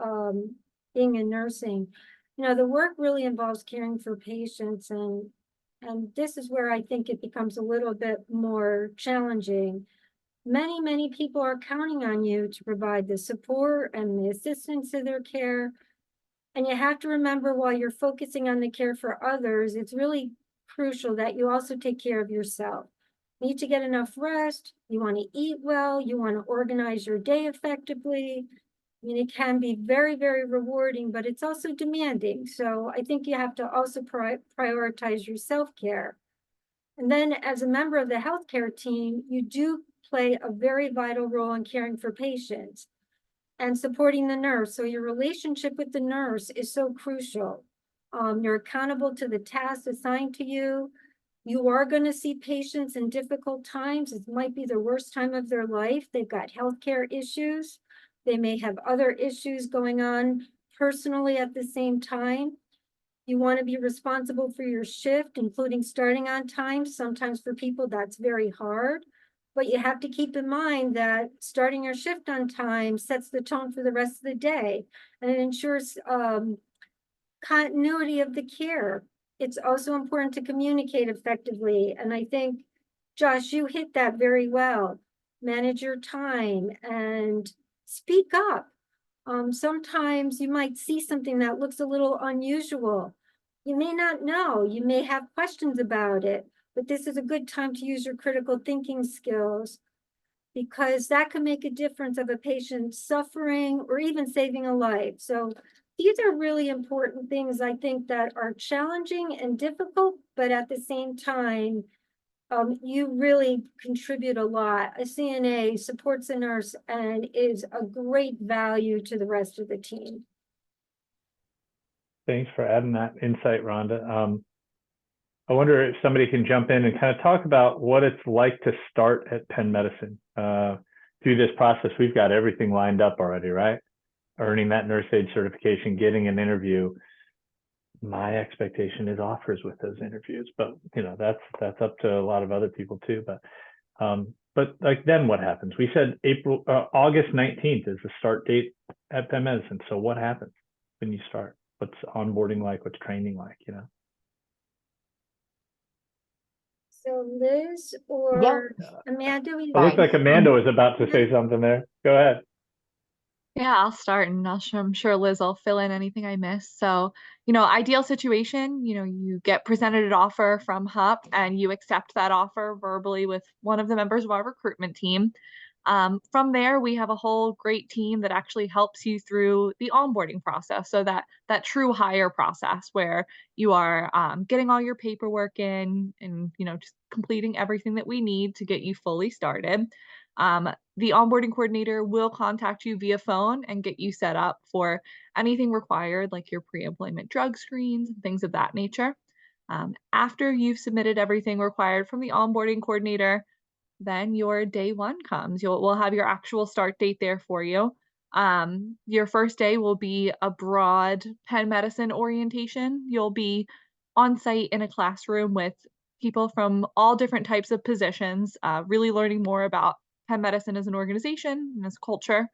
being in nursing. The work really involves caring for patients, and this is where I think it becomes a little bit more challenging. Many people are counting on you to provide the support and the assistance to their care. And you have to remember, while you're focusing on the care for others, it's really crucial that you also take care of yourself. You need to get enough rest. You want to eat well. You want to organize your day effectively. I mean, it can be very, very rewarding, but it's also demanding. So I think you have to also prioritize your self-care. And then as a member of the healthcare team, you do play a very vital role in caring for patients and supporting the nurse. So your relationship with the nurse is so crucial. You're accountable to the tasks assigned to you. You are going to see patients in difficult times. It might be the worst time of their life. They've got healthcare issues. They may have other issues going on personally at the same time. You want to be responsible for your shift, including starting on time. Sometimes for people that's very hard. But you have to keep in mind that starting your shift on time sets the tone for the rest of the day, and it ensures continuity of the care. It's also important to communicate effectively. And I think, Josh, you hit that very well. Manage your time and speak up. Sometimes you might see something that looks a little unusual. You may not know, you may have questions about it, but this is a good time to use your critical thinking skills, because that can make a difference of a patient suffering or even saving a life. So these are really important things, I think, that are challenging and difficult, but at the same time, you really contribute a lot. A CNA supports a nurse and is a great value to the rest of the team. Thanks for adding that insight, Rhonda. I wonder if somebody can jump in and kind of talk about what it's like to start at Penn Medicine. Through this process, we've got everything lined up already, right? Earning that nurse aide certification, getting an interview. My expectation is offers with those interviews, but that's up to a lot of other people too. But like, then what happens? We said August 19th is the start date at Penn Medicine. So what happens when you start? What's onboarding like? What's training like? So Liz or Amanda? It looks like Amanda was about to say something there. Go ahead. Yeah, I'll start, and I'm sure Liz will fill in anything I miss. So, ideal situation, you get presented an offer from HUP and you accept that offer verbally with one of the members of our recruitment team. From there, we have a whole great team that actually helps you through the onboarding process. So that true hire process where you are getting all your paperwork in and, just completing everything that we need to get you fully started. The onboarding coordinator will contact you via phone and get you set up for anything required, like your pre-employment drug screens and things of that nature. After you've submitted everything required from the onboarding coordinator, then your day one comes. We'll have your actual start date there for you. Your first day will be a broad Penn Medicine orientation. You'll be on site in a classroom with people from all different types of positions, really learning more about Penn Medicine as an organization and as a culture.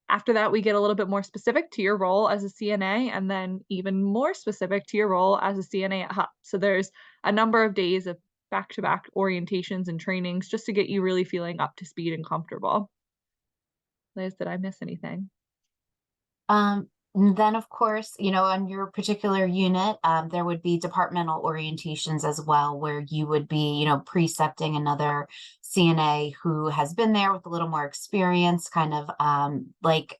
After that, we get a little bit more specific to your role as a CNA, and then even more specific to your role as a CNA at HUP. So there's a number of days of back-to-back orientations and trainings just to get you really feeling up to speed and comfortable. Liz, did I miss anything? And then, of course, you know, on your particular unit, there would be departmental orientations as well, where you would be, you know, precepting another CNA who has been there with a little more experience, kind of like,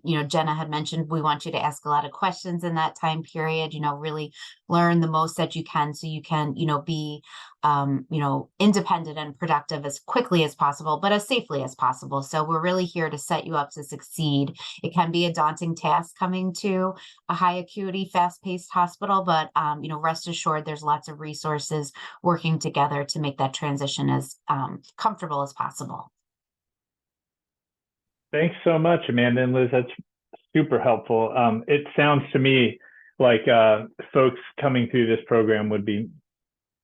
you know, Jenna had mentioned, we want you to ask a lot of questions in that time period, you know, really learn the most that you can so you can, you know, be, you know, independent and productive as quickly as possible, but as safely as possible. So we're really here to set you up to succeed. It can be a daunting task coming to a high acuity, fast-paced hospital, but you know, rest assured, there's lots of resources working together to make that transition as comfortable as possible. Thanks so much, Amanda and Liz. That's super helpful. It sounds to me like folks coming through this program would be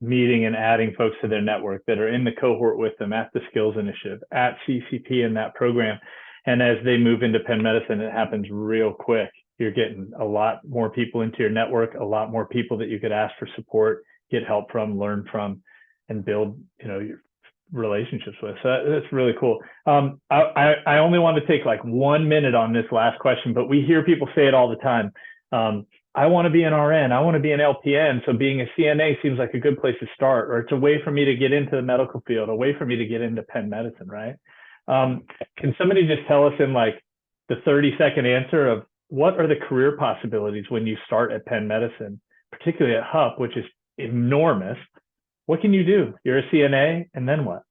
meeting and adding folks to their network that are in the cohort with them at the Skills Initiative, at CCP in that program. And as they move into Penn Medicine, it happens real quick. You're getting a lot more people into your network, a lot more people that you could ask for support, get help from, learn from, and build, you know, your relationships with. So that's really cool. I only want to take like 1 minute on this last question, but we hear people say it all the time. I want to be an RN, I want to be an LPN. So being a CNA seems like a good place to start, or it's a way for me to get into the medical field, a way for me to get into Penn Medicine, right? Can somebody just tell us in like the 30-second answer of what are the career possibilities when you start at Penn Medicine, particularly at HUP, which is enormous? What can you do? You're a CNA, and then what?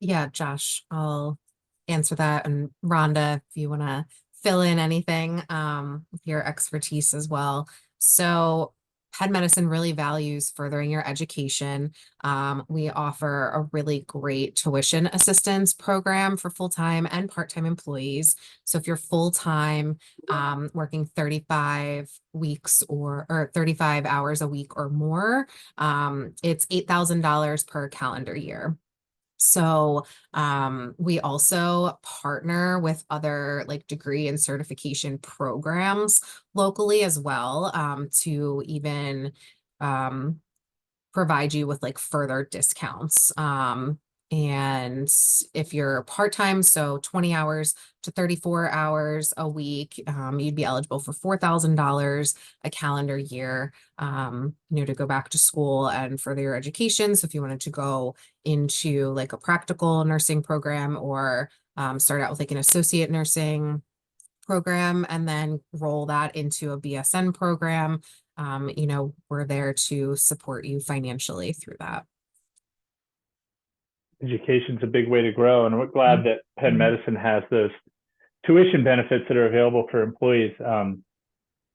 Yeah, Josh, I'll answer that. And Rhonda, if you want to fill in anything with your expertise as well. So Penn Medicine really values furthering your education. We offer a really great tuition assistance program for full-time and part-time employees. So if you're full-time, working 35 weeks or 35 hours a week or more, it's $8,000 per calendar year. So we also partner with other like degree and certification programs locally as well to even provide you with like further discounts. And if you're part-time, so 20 hours to 34 hours a week, you'd be eligible for $4,000 a calendar year, you know, to go back to school and further your education. So if you wanted to go into like a practical nursing program or start out with like an associate nursing program and then roll that into a BSN program, you know, we're there to support you financially through that. Education's a big way to grow, and we're glad that Penn Medicine has those tuition benefits that are available for employees.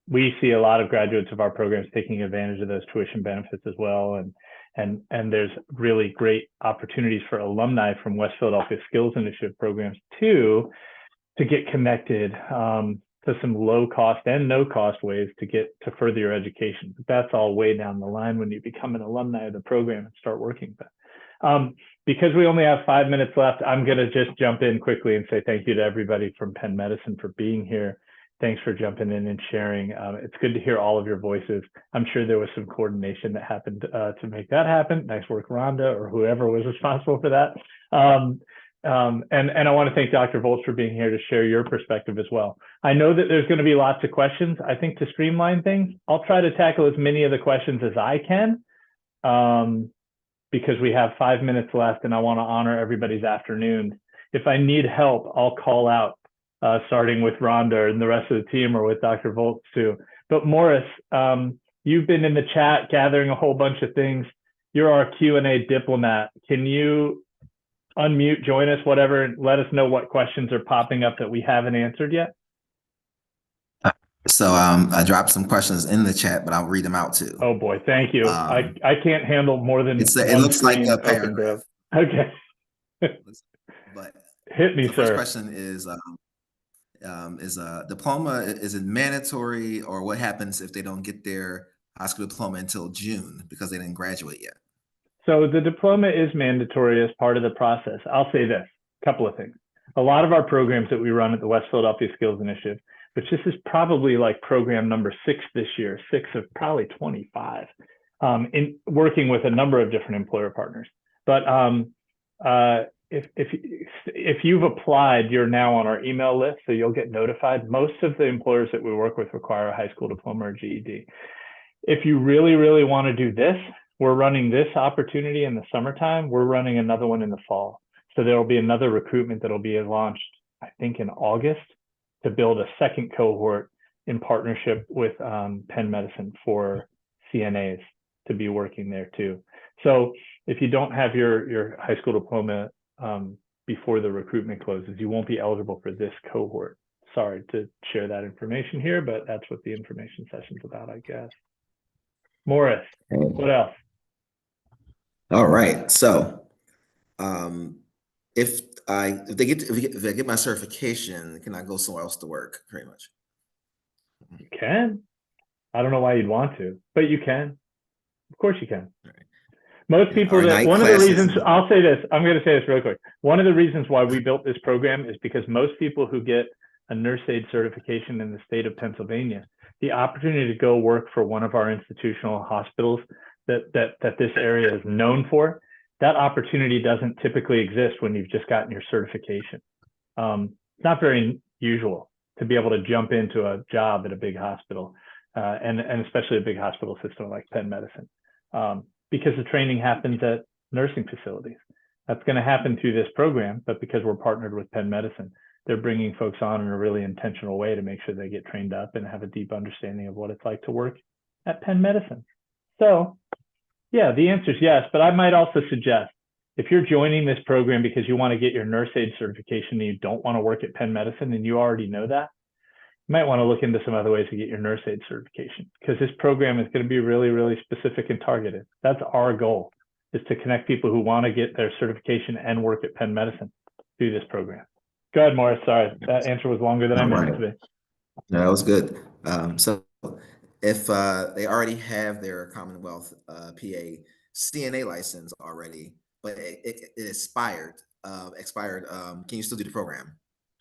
We see a lot of graduates of our programs taking advantage of those tuition benefits as well, and there's really great opportunities for alumni from West Philadelphia Skills Initiative programs too, to get connected to some low cost and no cost ways to get to further your education. But that's all way down the line when you become an alumni of the program and start working. But because we only have 5 minutes left, I'm going to just jump in quickly and say thank you to everybody from Penn Medicine for being here. Thanks for jumping in and sharing. It's good to hear all of your voices. I'm sure there was some coordination that happened to make that happen. Nice work, Rhonda, or whoever was responsible for that. And I want to thank Dr. Volz for being here to share your perspective as well. I know that there's going to be lots of questions. I think to streamline things, I'll try to tackle as many of the questions as I can. Because we have 5 minutes left and I want to honor everybody's afternoon. If I need help, I'll call out, starting with Rhonda and the rest of the team, or with Dr. Volz too. But Morris, you've been in the chat gathering a whole bunch of things. You're our Q&A diplomat. Can you unmute, join us, whatever, and let us know what questions are popping up that we haven't answered yet? So I dropped some questions in the chat, but I'll read them out too. Oh boy, thank you. I can't handle more than it one looks like a open, bro. paragraph. Okay. But hit me, the sir. first question is a diploma, is it mandatory, or what happens if they don't get their high school diploma until June because they didn't graduate yet? So the diploma is mandatory as part of the process. I'll say this, a couple of things. A lot of our programs that we run at the West Philadelphia Skills Initiative, which this is probably like program number 6 this year, 6 of probably 25, in working with a number of different employer partners. But if you've applied, you're now on our email list, so you'll get notified. Most of the employers that we work with require a high school diploma or GED. If you really, really want to do this, we're running this opportunity in the summertime. We're running another one in the fall. So there will be another recruitment that will be launched, I think, in August to build a second cohort in partnership with Penn Medicine for CNAs to be working there too. So if you don't have your high school diploma before the recruitment closes, you won't be eligible for this cohort. Sorry to share that information here, but that's what the information session's about, I guess. Morris, what else? All right. So if I get my certification, can I go somewhere else to work? Pretty much. You can. I don't know why you'd want to, but you can. Of course you can. Right. Most people Our that night one of the classes- reasons I'll say this, I'm going to say this real quick. One of the reasons why we built this program is because most people who get a nurse aid certification in the state of Pennsylvania, the opportunity to go work for one of our institutional hospitals that this area is known for, that opportunity doesn't typically exist when you've just gotten your certification. It's not very usual to be able to jump into a job at a big hospital, and especially a big hospital system like Penn Medicine, because the training happens at nursing facilities. That's going to happen through this program, but because we're partnered with Penn Medicine, they're bringing folks on in a really intentional way to make sure they get trained up and have a deep understanding of what it's like to work at Penn Medicine. So yeah, the answer is yes, but I might also suggest if you're joining this program because you want to get your nurse aid certification and you don't want to work at Penn Medicine and you already know that, you might want to look into some other ways to get your nurse aid certification, because this program is going to be really, really specific and targeted. That's our goal, is to connect people who want to get their certification and work at Penn Medicine through this program. Go ahead, Morris. Sorry, that answer was longer than I meant it to be. No, that was good. So if they already have their Commonwealth PA CNA license already, but it expired, can you still do the program?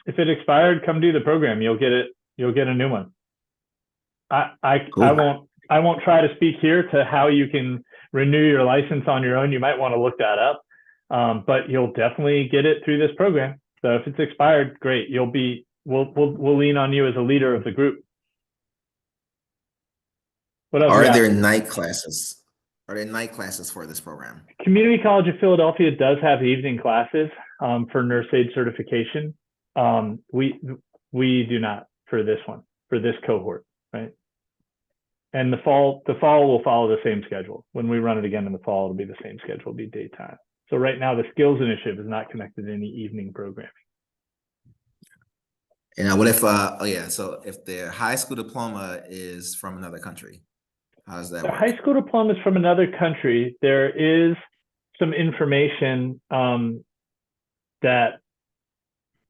If it expired, come do the program. You'll get it. You'll get a new one. Cool. I won't try to speak here to how you can renew your license on your own. You might want to look that up, but you'll definitely get it through this program. So if it's expired, great. We'll lean on you as a leader of the group. What else? Are there night classes? Are there night classes for this program? Community College of Philadelphia does have evening classes for nurse aid certification. We do not for this one, for this cohort, right? And the fall will follow the same schedule. When we run it again in the fall, it'll be the same schedule, it'll be daytime. So right now, the Skills Initiative is not connected to any evening programming. And what if, so if their high school diploma is from another country, how does that The work? high school diploma is from another country. There is some information that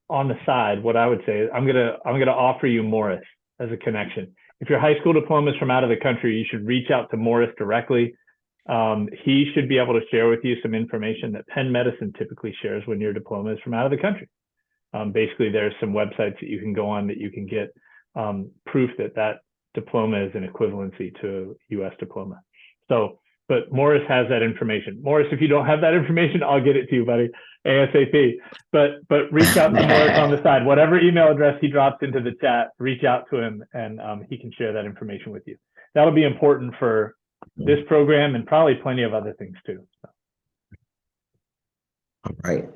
on the side, what I would say is I'm gonna offer you Morris as a connection. If your high school diploma is from out of the country, you should reach out to Morris directly. He should be able to share with you some information that Penn Medicine typically shares when your diploma is from out of the country. Basically, there's some websites that you can go on that you can get proof that diploma is an equivalency to a US diploma. So, but Morris has that information. Morris, if you don't have that information, I'll get it to you, buddy, ASAP. But reach out to Morris on the side. Whatever email address he drops into the chat, reach out to him and he can share that information with you. That'll be important for this program and probably plenty of other things too. So. All right.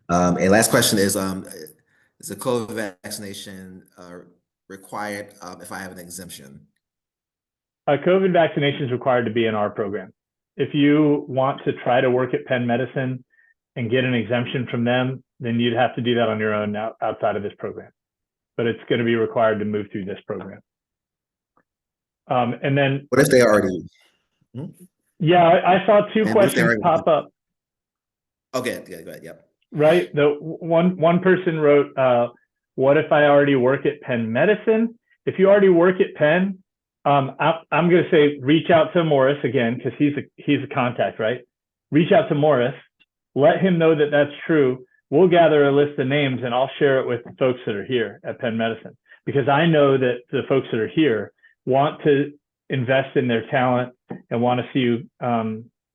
And last question is a COVID vaccination required if I have an exemption? COVID vaccination is required to be in our program. If you want to try to work at Penn Medicine and get an exemption from them, then you'd have to do that on your own outside of this program. But it's going to be required to move through this program. And then, what if they already? Yeah, I saw two questions pop up. Okay, go ahead. Yep. Right. The one person wrote, "What if I already work at Penn Medicine?" If you already work at Penn, I'm going to say reach out to Morris again because he's a contact, right? reach out to Morris, let him know that that's true. We'll gather a list of names and I'll share it with the folks that are here at Penn Medicine, because I know that the folks that are here want to invest in their talent and want to see you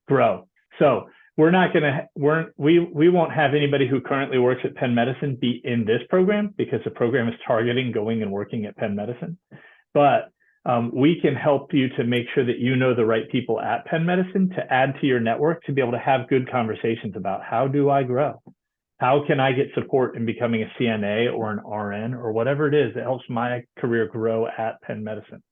grow. So we won't have anybody who currently works at Penn Medicine be in this program, because the program is targeting going and working at Penn Medicine. But we can help you to make sure that you know the right people at Penn Medicine to add to your network, to be able to have good conversations about, how do I grow? How can I get support in becoming a CNA or an RN or whatever it is that helps my career grow at Penn Medicine?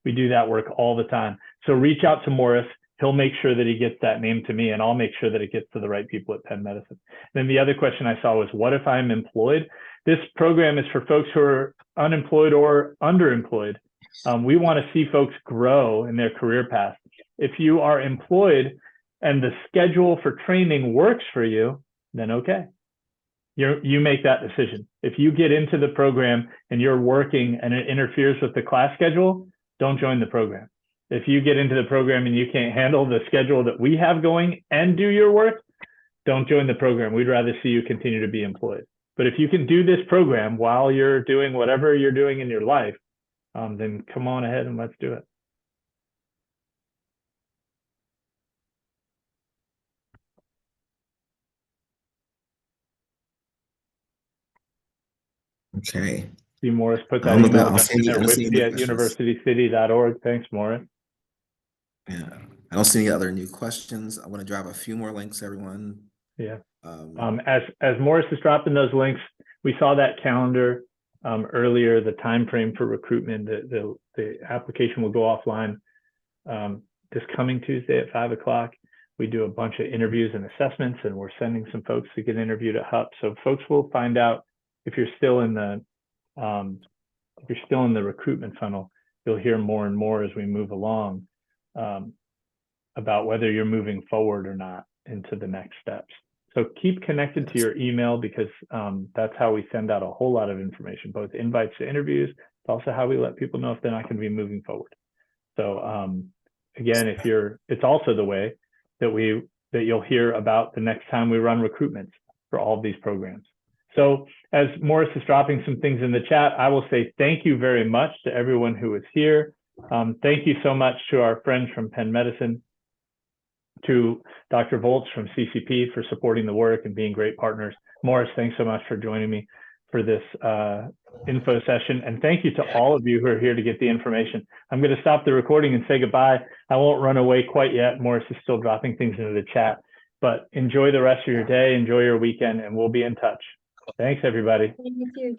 We do that work all the time. So reach out to Morris. He'll make sure that he gets that name to me, and I'll make sure that it gets to the right people at Penn Medicine. Then the other question I saw was, what if I'm employed? This program is for folks who are unemployed or underemployed. We want to see folks grow in their career path. If you are employed and the schedule for training works for you, then okay. You make that decision. If you get into the program and you're working and it interferes with the class schedule, don't join the program. If you get into the program and you can't handle the schedule that we have going and do your work, don't join the program. We'd rather see you continue to be employed. But if you can do this program while you're doing whatever you're doing in your life, then come on ahead and let's do it. Okay. See, Morris put I that don't know, email I don't address see in any- there, I don't see any whiskey at questions. universitycity.org. Thanks, Morris. Yeah, I don't see any other new questions. I want to drop a few more links, everyone. Yeah. Um, As Morris is dropping those links, we saw that calendar earlier, the time frame for recruitment. The application will go offline this coming Tuesday at 5 o'clock. We do a bunch of interviews and assessments, and we're sending some folks to get interviewed at HUP. So folks will find out if you're still in the recruitment funnel. You'll hear more and more as we move along about whether you're moving forward or not into the next steps. So keep connected to your email, because that's how we send out a whole lot of information, both invites to interviews, but also how we let people know if they're not going to be moving forward. So again, it's also the way that you'll hear about the next time we run recruitments for all of these programs. So as Morris is dropping some things in the chat, I will say thank you very much to everyone who is here. Thank you so much to our friends from Penn Medicine, to Dr. Volz from CCP for supporting the work and being great partners. Morris, thanks so much for joining me for this info session. And thank you to all of you who are here to get the information. I'm going to stop the recording and say goodbye. I won't run away quite yet. Morris is still dropping things into the chat, but enjoy the rest of your day, enjoy your weekend, and we'll be in touch. Thanks, everybody. Thank you.